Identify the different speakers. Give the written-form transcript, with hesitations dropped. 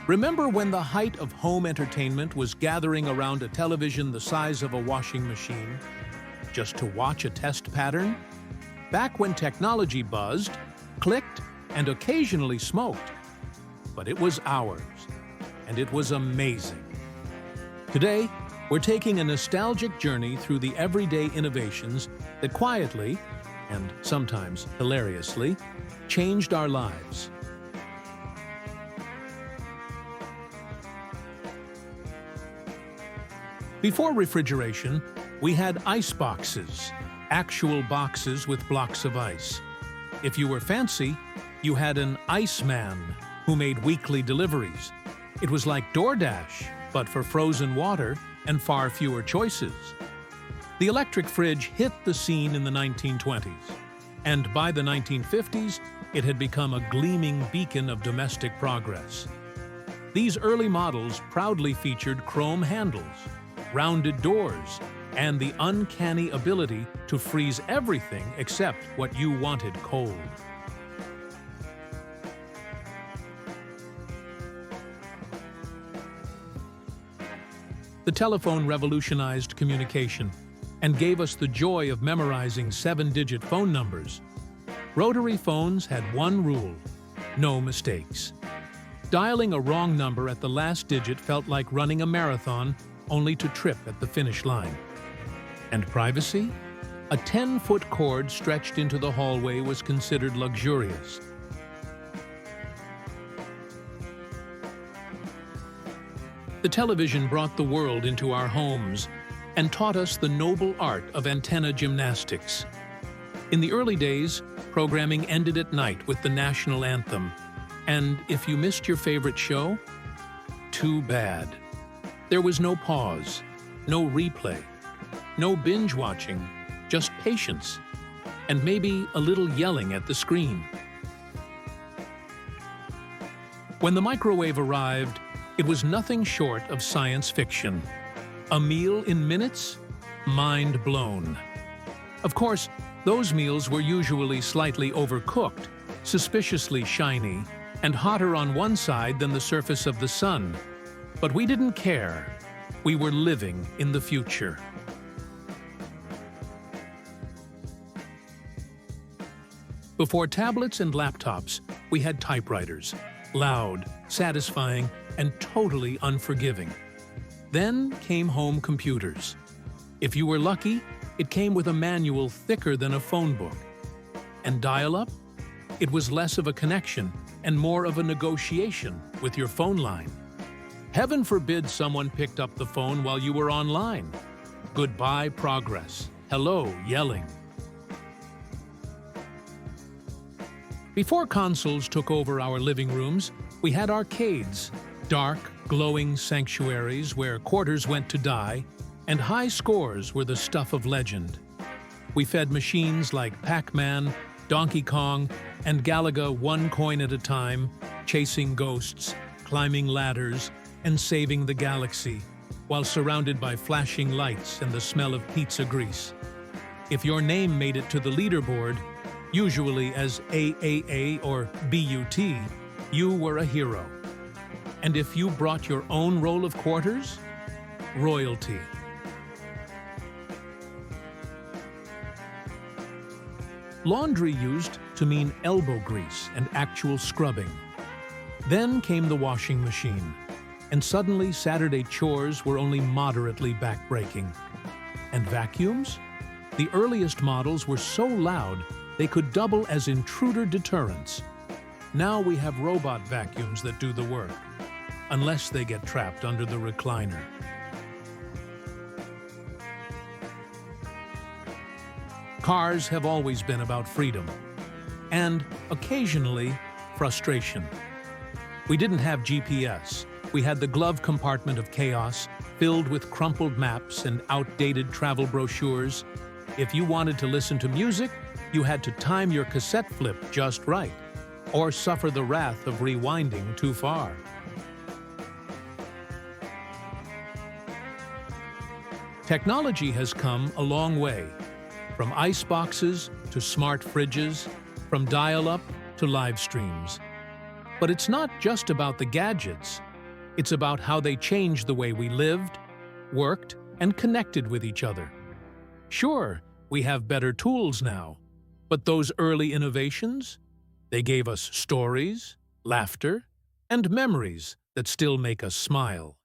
Speaker 1: Remember when the height of home entertainment was gathering around a television the size of a washing machine, just to watch a test pattern? Back when technology buzzed, clicked, and occasionally smoked. But it was ours, and it was amazing. Today, we're taking a nostalgic journey through the everyday innovations that quietly, and sometimes hilariously, changed our lives. Before refrigeration, we had iceboxes, actual boxes with blocks of ice. If you were fancy, you had an iceman who made weekly deliveries. It was like DoorDash, but for frozen water and far fewer choices. The electric fridge hit the scene in the 1920s, and by the 1950s, it had become a gleaming beacon of domestic progress. These early models proudly featured chrome handles, rounded doors, and the uncanny ability to freeze everything except what you wanted cold. The telephone revolutionized communication and gave us the joy of memorizing 7-digit phone numbers. Rotary phones had one rule: no mistakes. Dialing a wrong number at the last digit felt like running a marathon, only to trip at the finish line. And privacy? A 10-foot cord stretched into the hallway was considered luxurious. The television brought the world into our homes and taught us the noble art of antenna gymnastics. In the early days, programming ended at night with the national anthem. And if you missed your favorite show, too bad. There was no pause, no replay, no binge watching, just patience, and maybe a little yelling at the screen. When the microwave arrived, it was nothing short of science fiction. A meal in minutes? Mind blown. Of course, those meals were usually slightly overcooked, suspiciously shiny, and hotter on one side than the surface of the sun. But we didn't care. We were living in the future. Before tablets and laptops, we had typewriters. Loud, satisfying, and totally unforgiving. Then came home computers. If you were lucky, it came with a manual thicker than a phone book. And dial-up? It was less of a connection and more of a negotiation with your phone line. Heaven forbid someone picked up the phone while you were online. Goodbye, progress. Hello, yelling. Before consoles took over our living rooms, we had arcades, dark, glowing sanctuaries where quarters went to die, and high scores were the stuff of legend. We fed machines like Pac-Man, Donkey Kong, and Galaga one coin at a time, chasing ghosts, climbing ladders, and saving the galaxy, while surrounded by flashing lights and the smell of pizza grease. If your name made it to the leaderboard, usually as AAA or BUT, you were a hero. And if you brought your own roll of quarters, royalty. Laundry used to mean elbow grease and actual scrubbing. Then came the washing machine, and suddenly Saturday chores were only moderately backbreaking. And vacuums? The earliest models were so loud they could double as intruder deterrents. Now we have robot vacuums that do the work, unless they get trapped under the recliner. Cars have always been about freedom, and occasionally, frustration. We didn't have GPS. We had the glove compartment of chaos, filled with crumpled maps and outdated travel brochures. If you wanted to listen to music, you had to time your cassette flip just right, or suffer the wrath of rewinding too far. Technology has come a long way, from iceboxes to smart fridges, from dial-up to live streams. But it's not just about the gadgets. It's about how they changed the way we lived, worked, and connected with each other. Sure, we have better tools now, but those early innovations, they gave us stories, laughter, and memories that still make us smile.